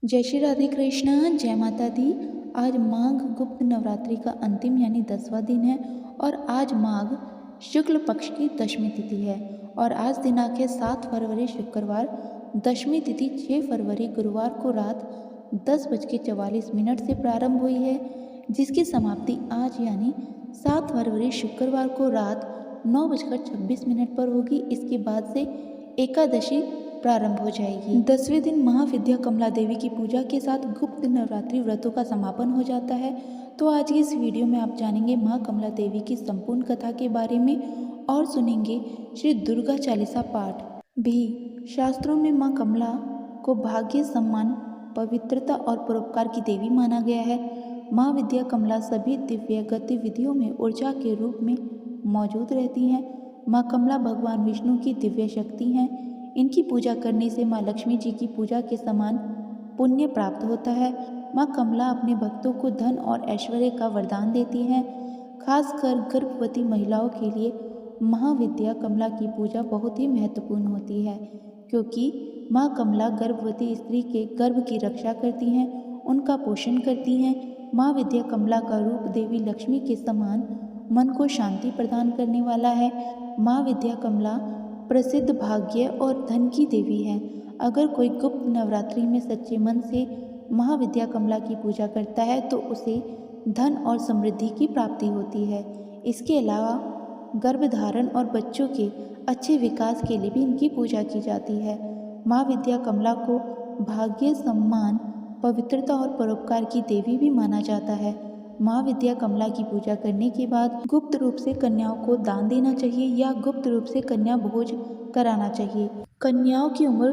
जय श्री राधे कृष्णा, जय माता दी। आज माघ गुप्त नवरात्रि का अंतिम यानी 10वां दिन है और आज माघ शुक्ल पक्ष की दशमी तिथि है और आज दिनांक है 7 फरवरी शुक्रवार। दशमी तिथि 6 फरवरी गुरुवार को रात 10:44 से प्रारंभ हुई है, जिसकी समाप्ति आज यानी 7 फरवरी शुक्रवार को रात 9:26 पर होगी। इसके बाद से एकादशी प्रारंभ हो जाएगी। 10वें दिन महाविद्या कमला देवी की पूजा के साथ गुप्त नवरात्रि व्रतों का समापन हो जाता है। तो आज की इस वीडियो में आप जानेंगे माँ कमला देवी की संपूर्ण कथा के बारे में और सुनेंगे श्री दुर्गा चालीसा पाठ भी। शास्त्रों में माँ कमला को भाग्य, सम्मान, पवित्रता और परोपकार की देवी माना गया है। माँ विद्या कमला सभी दिव्य गतिविधियों में ऊर्जा के रूप में मौजूद रहती हैं। माँ कमला भगवान विष्णु की दिव्य शक्ति हैं। इनकी पूजा करने से माँ लक्ष्मी जी की पूजा के समान पुण्य प्राप्त होता है। माँ कमला अपने भक्तों को धन और ऐश्वर्य का वरदान देती हैं। खासकर गर्भवती महिलाओं के लिए महाविद्या कमला की पूजा बहुत ही महत्वपूर्ण होती है, क्योंकि माँ कमला गर्भवती स्त्री के गर्भ की रक्षा करती हैं, उनका पोषण करती हैं। माँ विद्या कमला का रूप देवी लक्ष्मी के समान मन को शांति प्रदान करने वाला है। माँ विद्या कमला प्रसिद्ध भाग्य और धन की देवी है। अगर कोई गुप्त नवरात्रि में सच्चे मन से महाविद्या कमला की पूजा करता है तो उसे धन और समृद्धि की प्राप्ति होती है। इसके अलावा गर्भधारण और बच्चों के अच्छे विकास के लिए भी इनकी पूजा की जाती है। माँ विद्या कमला को भाग्य, सम्मान, पवित्रता और परोपकार की देवी भी माना जाता है। माँ विद्या कमला की पूजा करने के बाद गुप्त रूप से कन्याओं को दान देना चाहिए या गुप्त रूप से कन्या भोज कराना चाहिए। कन्याओं की उम्र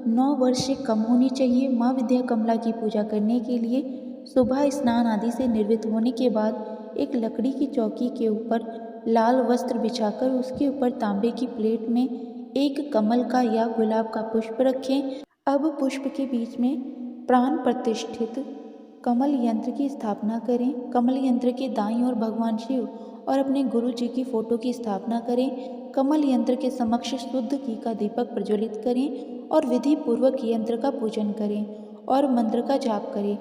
9 वर्ष से कम होनी चाहिए। माँ विद्या कमला की पूजा करने के लिए सुबह स्नान आदि से निवृत्त होने के बाद एक लकड़ी की चौकी के ऊपर लाल वस्त्र बिछाकर उसके ऊपर तांबे की प्लेट में एक कमल का या गुलाब का पुष्प रखें। अब पुष्प के बीच में प्राण प्रतिष्ठित कमल यंत्र की स्थापना करें। कमल यंत्र के दाईं ओर भगवान शिव और अपने गुरु जी की फोटो की स्थापना करें। कमल यंत्र के समक्ष शुद्ध घी का दीपक प्रज्वलित करें और विधि पूर्वक यंत्र का पूजन करें और मंत्र का जाप करें।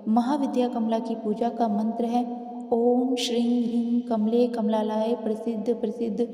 महाविद्या कमला की पूजा का मंत्र है ओम श्रीं ह्रीं कमले कमलालय प्रसिद्ध प्रसिद्ध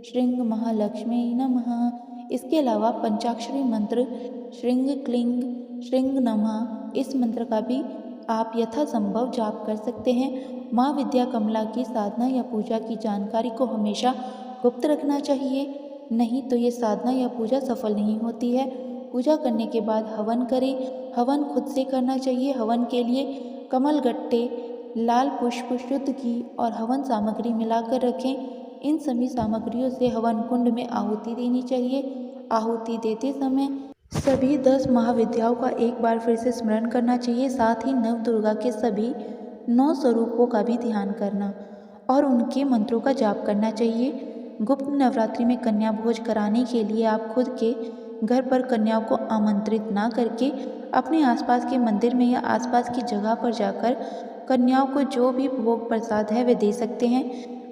श्रीं महालक्ष्मी नमः। इसके अलावा पंचाक्षरी मंत्र श्रीं क्लीं श्रीं नमः, इस मंत्र का भी आप यथासंभव जाप कर सकते हैं। माँ विद्या कमला की साधना या पूजा की जानकारी को हमेशा गुप्त रखना चाहिए, नहीं तो ये साधना या पूजा सफल नहीं होती है। पूजा करने के बाद हवन करें। हवन खुद से करना चाहिए। हवन के लिए कमल गट्टे, लाल पुष्प, शुद्ध घी और हवन सामग्री मिलाकर रखें। इन सभी सामग्रियों से हवन कुंड में आहुति देनी चाहिए। आहुति देते समय सभी 10 महाविद्याओं का एक बार फिर से स्मरण करना चाहिए। साथ ही नव दुर्गा के सभी 9 स्वरूपों का भी ध्यान करना और उनके मंत्रों का जाप करना चाहिए। गुप्त नवरात्रि में कन्या भोज कराने के लिए आप खुद के घर पर कन्याओं को आमंत्रित ना करके अपने आसपास के मंदिर में या आसपास की जगह पर जाकर कन्याओं को जो भी भोग प्रसाद है वे दे सकते हैं,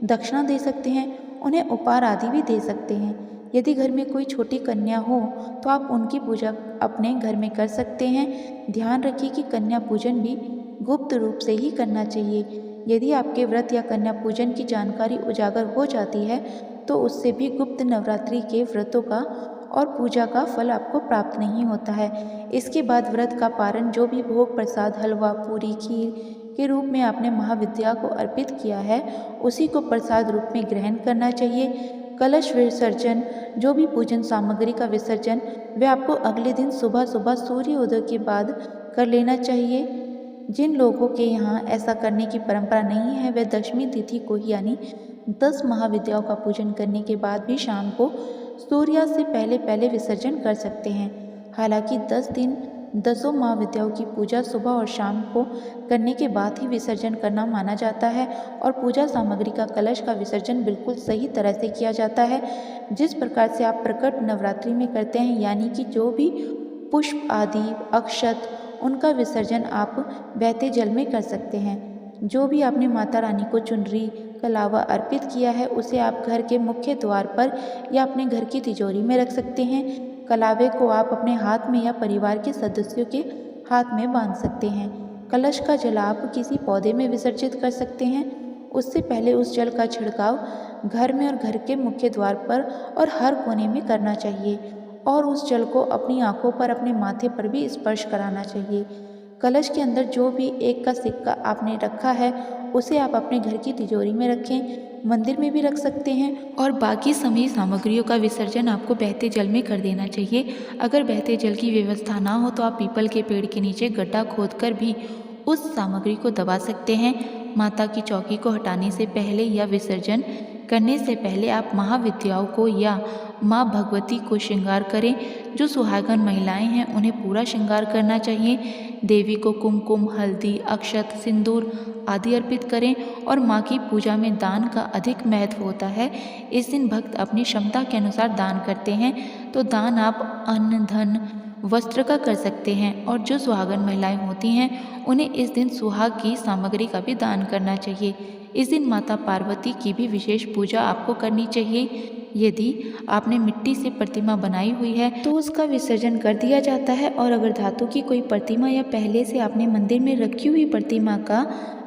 दक्षिणा दे सकते हैं, उन्हें उपहार आदि भी दे सकते हैं। यदि घर में कोई छोटी कन्या हो तो आप उनकी पूजा अपने घर में कर सकते हैं। ध्यान रखिए कि कन्या पूजन भी गुप्त रूप से ही करना चाहिए। यदि आपके व्रत या कन्या पूजन की जानकारी उजागर हो जाती है तो उससे भी गुप्त नवरात्रि के व्रतों का और पूजा का फल आपको प्राप्त नहीं होता है। इसके बाद व्रत का पारण, जो भी भोग प्रसाद, हलवा, पूरी, खीर के रूप में आपने महाविद्या को अर्पित किया है, उसी को प्रसाद रूप में ग्रहण करना चाहिए। कलश विसर्जन, जो भी पूजन सामग्री का विसर्जन, वे आपको अगले दिन सुबह सुबह सूर्योदय के बाद कर लेना चाहिए। जिन लोगों के यहाँ ऐसा करने की परंपरा नहीं है वे दशमी तिथि को ही यानी 10 महाविद्याओं का पूजन करने के बाद भी शाम को सूर्यास्त से पहले पहले विसर्जन कर सकते हैं। हालांकि 10 दिन 10 महाविद्याओं की पूजा सुबह और शाम को करने के बाद ही विसर्जन करना माना जाता है और पूजा सामग्री का कलश का विसर्जन बिल्कुल सही तरह से किया जाता है, जिस प्रकार से आप प्रकट नवरात्रि में करते हैं, यानी कि जो भी पुष्प आदि, अक्षत, उनका विसर्जन आप बहते जल में कर सकते हैं। जो भी आपने माता रानी को चुनरी, कलावा अर्पित किया है उसे आप घर के मुख्य द्वार पर या अपने घर की तिजोरी में रख सकते हैं। कलावे को आप अपने हाथ में या परिवार के सदस्यों के हाथ में बांध सकते हैं। कलश का जल आप किसी पौधे में विसर्जित कर सकते हैं। उससे पहले उस जल का छिड़काव घर में और घर के मुख्य द्वार पर और हर कोने में करना चाहिए और उस जल को अपनी आंखों पर, अपने माथे पर भी स्पर्श कराना चाहिए। कलश के अंदर जो भी एक का सिक्का आपने रखा है उसे आप अपने घर की तिजोरी में रखें, मंदिर में भी रख सकते हैं और बाकी सभी सामग्रियों का विसर्जन आपको बहते जल में कर देना चाहिए। अगर बहते जल की व्यवस्था ना हो तो आप पीपल के पेड़ के नीचे गड्ढा खोदकर भी उस सामग्री को दबा सकते हैं। माता की चौकी को हटाने से पहले या विसर्जन करने से पहले आप महाविद्याओं को या माँ भगवती को श्रृंगार करें। जो सुहागन महिलाएं हैं उन्हें पूरा श्रृंगार करना चाहिए। देवी को कुमकुम, हल्दी, अक्षत, सिंदूर आदि अर्पित करें और माँ की पूजा में दान का अधिक महत्व होता है। इस दिन भक्त अपनी क्षमता के अनुसार दान करते हैं, तो दान आप अन्न, धन, वस्त्र का कर सकते हैं। और जो सुहागन महिलाएं होती हैं उन्हें इस दिन सुहाग की सामग्री का भी दान करना चाहिए। इस दिन माता पार्वती की भी विशेष पूजा आपको करनी चाहिए। यदि आपने मिट्टी से प्रतिमा बनाई हुई है तो उसका विसर्जन कर दिया जाता है, और अगर धातु की कोई प्रतिमा या पहले से आपने मंदिर में रखी हुई प्रतिमा का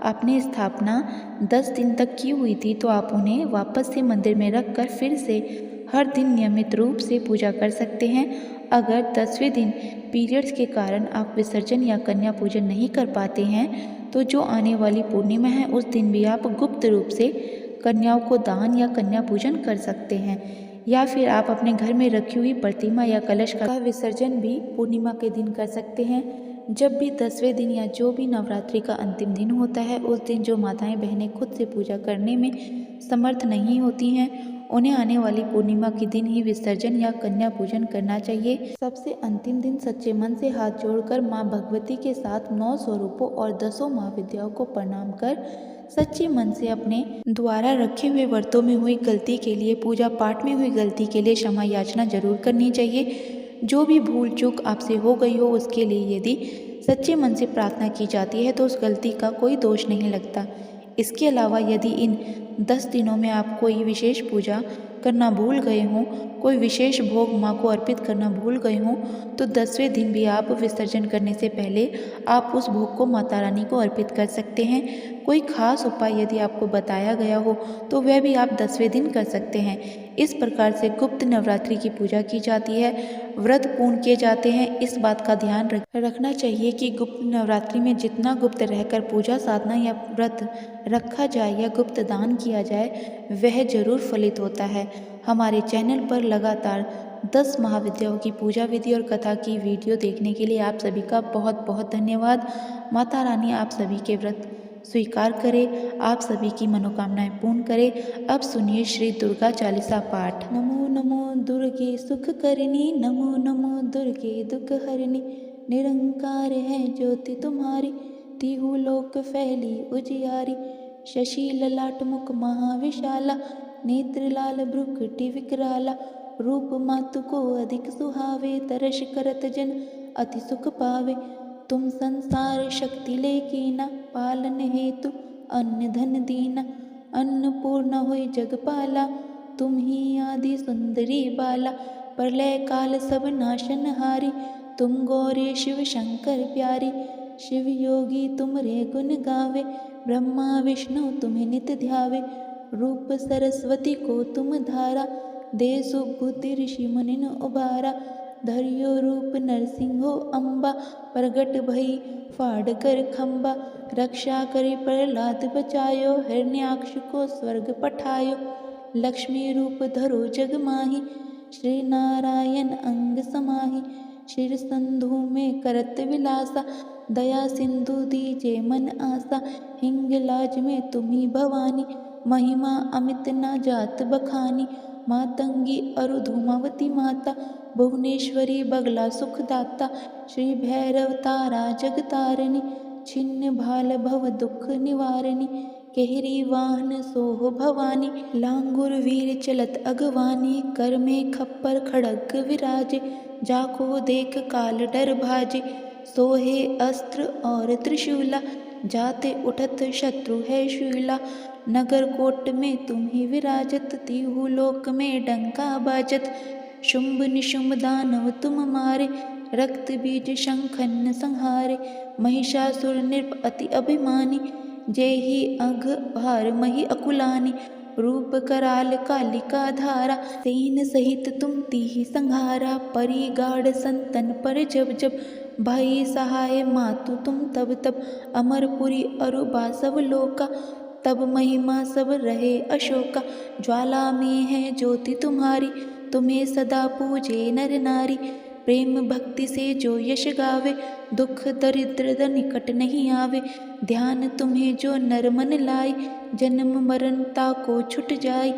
आपने स्थापना 10 दिन तक की हुई थी तो आप उन्हें वापस से मंदिर में रखकर फिर से हर दिन नियमित रूप से पूजा कर सकते हैं। अगर 10वें दिन पीरियड्स के कारण आप विसर्जन या कन्या पूजन नहीं कर पाते हैं तो जो आने वाली पूर्णिमा है उस दिन भी आप गुप्त रूप से कन्याओं को दान या कन्या पूजन कर सकते हैं, या फिर आप अपने घर में रखी हुई प्रतिमा या कलश का विसर्जन भी पूर्णिमा के दिन कर सकते हैं। जब भी 10वें दिन या जो भी नवरात्रि का अंतिम दिन होता है उस दिन जो माताएं बहनें खुद से पूजा करने में समर्थ नहीं होती हैं उन्हें आने वाली पूर्णिमा के दिन ही विसर्जन या कन्या पूजन करना चाहिए। सबसे अंतिम दिन सच्चे मन से हाथ जोड़कर माँ भगवती के साथ 9 स्वरूपों और 10 महाविद्याओं को प्रणाम कर सच्चे मन से अपने द्वारा रखे हुए व्रतों में हुई गलती के लिए, पूजा पाठ में हुई गलती के लिए क्षमा याचना जरूर करनी चाहिए। जो भी भूल चूक आपसे हो गई हो उसके लिए यदि सच्चे मन से प्रार्थना की जाती है तो उस गलती का कोई दोष नहीं लगता। इसके अलावा यदि इन 10 दिनों में आप कोई विशेष पूजा करना भूल गए हों, कोई विशेष भोग माँ को अर्पित करना भूल गए हों तो 10वें दिन भी आप विसर्जन करने से पहले आप उस भोग को माता रानी को अर्पित कर सकते हैं। कोई खास उपाय यदि आपको बताया गया हो तो वह भी आप 10वें दिन कर सकते हैं। इस प्रकार से गुप्त नवरात्रि की पूजा की जाती है, व्रत पूर्ण किए जाते हैं। इस बात का ध्यान रखना चाहिए कि गुप्त नवरात्रि में जितना गुप्त रहकर पूजा साधना या व्रत रखा जाए या गुप्त दान किया जाए वह जरूर फलित होता है। हमारे चैनल पर लगातार 10 महाविद्याओं की पूजा विधि और कथा की वीडियो देखने के लिए आप सभी का बहुत बहुत धन्यवाद। माता रानी आप सभी के व्रत स्वीकार करे, आप सभी की मनोकामनाएं पूर्ण करे। अब सुनिए श्री दुर्गा चालीसा पाठ। नमो नमो दुर्गे सुख करनी, नमो नमो दुर्गे दुख हरनी, निरंकार है ज्योति तुम्हारी, तिहु लोक फैली उजियारी, शशि ललाट मुख महाविशाला, नेत्र लाल भ्रुकुटि विकराला, रूप मातु को अधिक सुहावे, तरस करत जन अति सुख पावे, तुम संसार शक्ति लेकीना, पालन हेतु अन्न धन दीना, अन्नपूर्णा होई जगपाला, तुम ही आदि सुंदरी बाला, प्रलय काल सब नाशनहारी, तुम गौरी शिव शंकर प्यारी, शिव योगी तुमरे गुण गावे, ब्रह्मा विष्णु तुम्हें नित ध्यावे, रूप सरस्वती को तुम धारा, दे सुबुद्धि ऋषि मुनिन उबारा, धर्यो रूप नरसिंहो अम्बा, प्रगट भई फाड़ कर खम्बा, रक्षा करी प्रहलाद बचायो, हिरण्याक्ष को स्वर्ग पठायो, लक्ष्मी रूप धरो जग माही, श्री नारायण अंग समाही, शिर संधु में करत विलासा, दया सिंधु दीजे मन आसा, हिंगलाज में तुम्ही भवानी, महिमा अमित ना जात बखानी, मातंगी अरु धूमावती माता, भुवनेश्वरी बगला सुखदाता, श्री भैरव तारा जगतारिणी, छिन्न भाल भव दुख निवारिणी, केहरी वाहन सोह भवानी, लांगुर वीर चलत अगवानी, कर में खप्पर खड़ग विराजे, जाको देख काल डर भाजे, सोहे अस्त्र और त्रिशूला, जाते उठत शत्रु है शूला, नगर कोट में तुम ही विराजत, तिहु लोक में डंका बाजत, शुंभ निशुंभ दानव तुम मारे, रक्त बीज शंखन संहारे, महिषासुर नृप अति अभिमानी, जेहि अघ भार मही अकुलानी, रूप कराल कालिका धारा, सेन सहित तुम तिहि संहारा, परी गाढ़ संतन पर जब जब, भई सहाय मातु तुम तब तब, अमरपुरी अरुबा सब लोका, तब महिमा सब रहे अशोका, ज्वाला में है ज्योति तुम्हारी, तुम्हें सदा पूजे नर नारी, प्रेम भक्ति से जो यश गावे, दुख दरिद्र निकट नहीं आवे, ध्यान तुम्हें जो नर मन लाई, जन्म मरण ताको छुट जाई,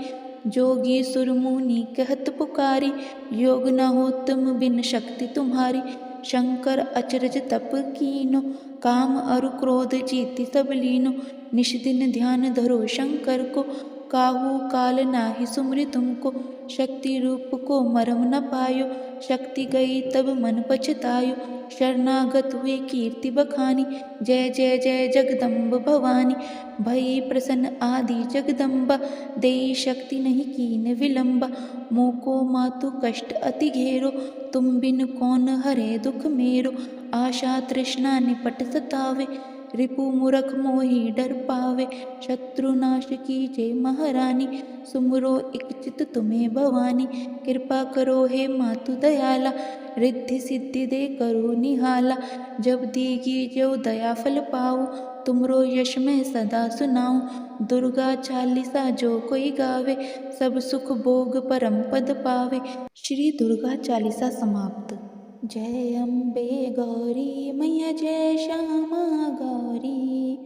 जोगी सुर मुनि कहत पुकारी, योग न हो तुम बिन शक्ति तुम्हारी, शंकर अचरज तप कीनो, काम अरु क्रोध जीति सब लीनो, निश दिन ध्यान धरो शंकर को, काहू काल नाही सुमरि तुमको, शक्ति रूप को मरम न पायो, शक्ति गई तब मन पछतायो, शरणागत हुई कीर्ति बखानी, जय जय जय जगदम्ब भवानी, भई प्रसन्न आदि जगदम्बा, देई शक्ति नहीं कीन विलंबा, मोको मातु कष्ट अति घेरो, तुम बिन कौन हरे दुख मेरो, आशा तृष्णा निपट सतावे, रिपु मूरख मोहि डर पावे, शत्रुनाश कीजे महारानी, सुमरो इक चित तुम्हें भवानी, कृपा करो हे मातु दयाला, रिद्धि सिद्धि दे करो निहाला, जब दीगी जो दया फल पाऊँ, तुमरो यश में सदा सुनाऊँ, दुर्गा चालीसा जो कोई गावे, सब सुख भोग परम पद पावे। श्री दुर्गा चालीसा समाप्त। जय अम्बे गौरी मैया जय श्यामा गौरी,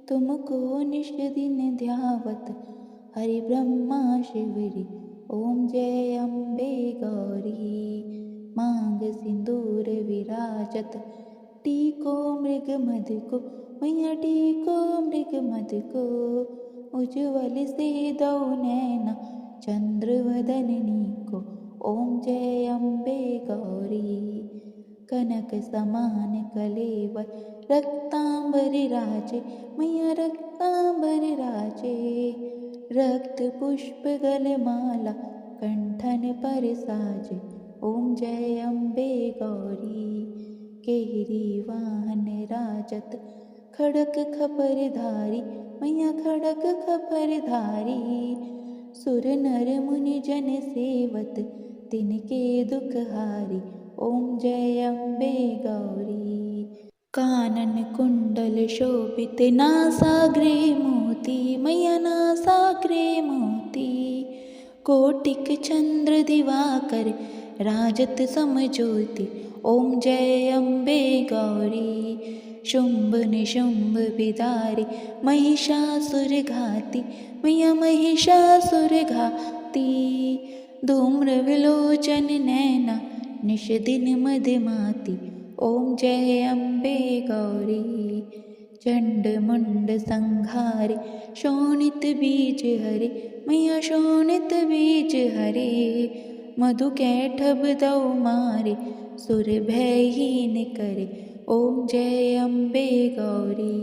तुमको निश दिन ध्यावत हरि ब्रह्मा शिवरी, ओम जय अम्बे गौरी, मांग सिंदूर विराजत, टीको मृग मद को मैया टीको मृग मद को, उज्ज्वल से दो नैना चंद्र वदननी को, ओम जय अम्बे गौरी, कनक समान कलेवर रक्तांबर राजे, मैया रक्तांबर राजे, रक्त पुष्प गलमाला कंठन पर साजे, ओम जय अम्बे गौरी, केहरी वाहन राजत, खड़क खपर धारी, मैया खड़क खपर धारी, सुर नर मुनि जन सेवत, तिनके दुख हारी, ओम जय अम्बे गौरी, कानन कुंडल शोभित नासाग्रे मोती, मैया नासाग्रे मोती, कोटिक चंद्र दिवाकर राजत समज्योति, ओम जय अम्बे गौरी, शुंभ निशुंभ बिदारी, महिषासुर घाती, मैया महिषासुर घाती, धूम्र विलोचन नैना निश दिन मदमाती, ओम जय अम्बे गौरी, चंड मुंड संहारे, शोणित बीज हरे, मैया शोणित बीज हरे, मधु कैटभ दौ मारे, सुर भयहीन करे, ओम जय अम्बे गौरी,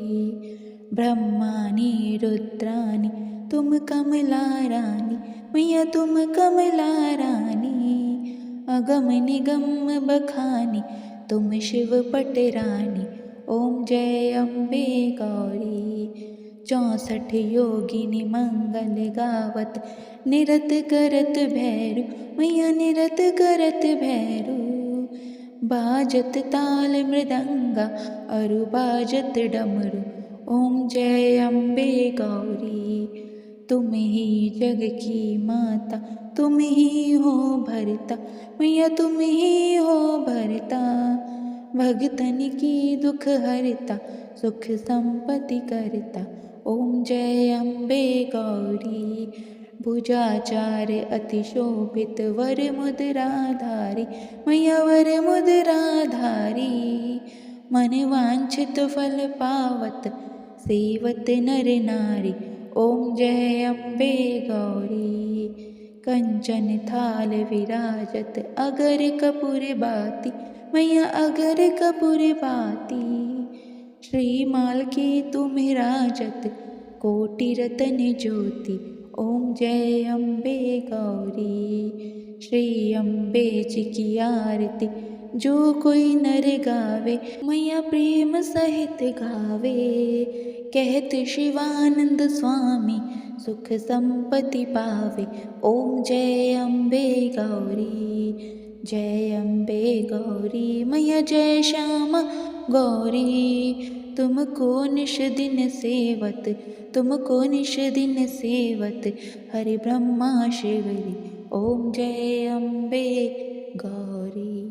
ब्रह्मानी रुद्रानी तुम कमला रानी, मैया तुम कमला रानी, अगम निगम बखानी तुम शिव पट रानी, ओम जय अम्बे गौरी, 64 योगिनी मंगल गावत, निरत करत भैरू, मैया निरत करत भैरू, बाजत ताल मृदंगा अरु बाजत डमरू, ओम जय अम्बे गौरी, तुम ही जग की माता, तुम ही हो भरता, मैया तुम ही हो भरता, भगतन की दुख हरता, सुख संपत्ति करता, ओम जय अम्बे गौरी, भुजाचार अति शोभित वर मुद्राधारी, मैया वर मुद्राधारी, मन वांछित फल पावत, सेवत नर नारी, ओम जय अम्बे गौरी, कंचन थाल विराजत अगर कपूर बाती, मैया अगर कपूर बाती, श्रीमाल की तुम राजत, कोटि रतन ज्योति, ओम जय अम्बे गौरी, श्री अम्बे जी की आरती जो कोई नर गावे, मैया प्रेम सहित गावे। कहत शिवानंद स्वामी सुख संपत्ति पावे। ओम जय अम्बे गौरी, जय अम्बे गौरी, मैया जय श्यामा गौरी। तुमको निश दिन सेवत, तुमको निश दिन सेवत, हरि ब्रह्मा शिवरी। ओम जय अम्बे गौरी।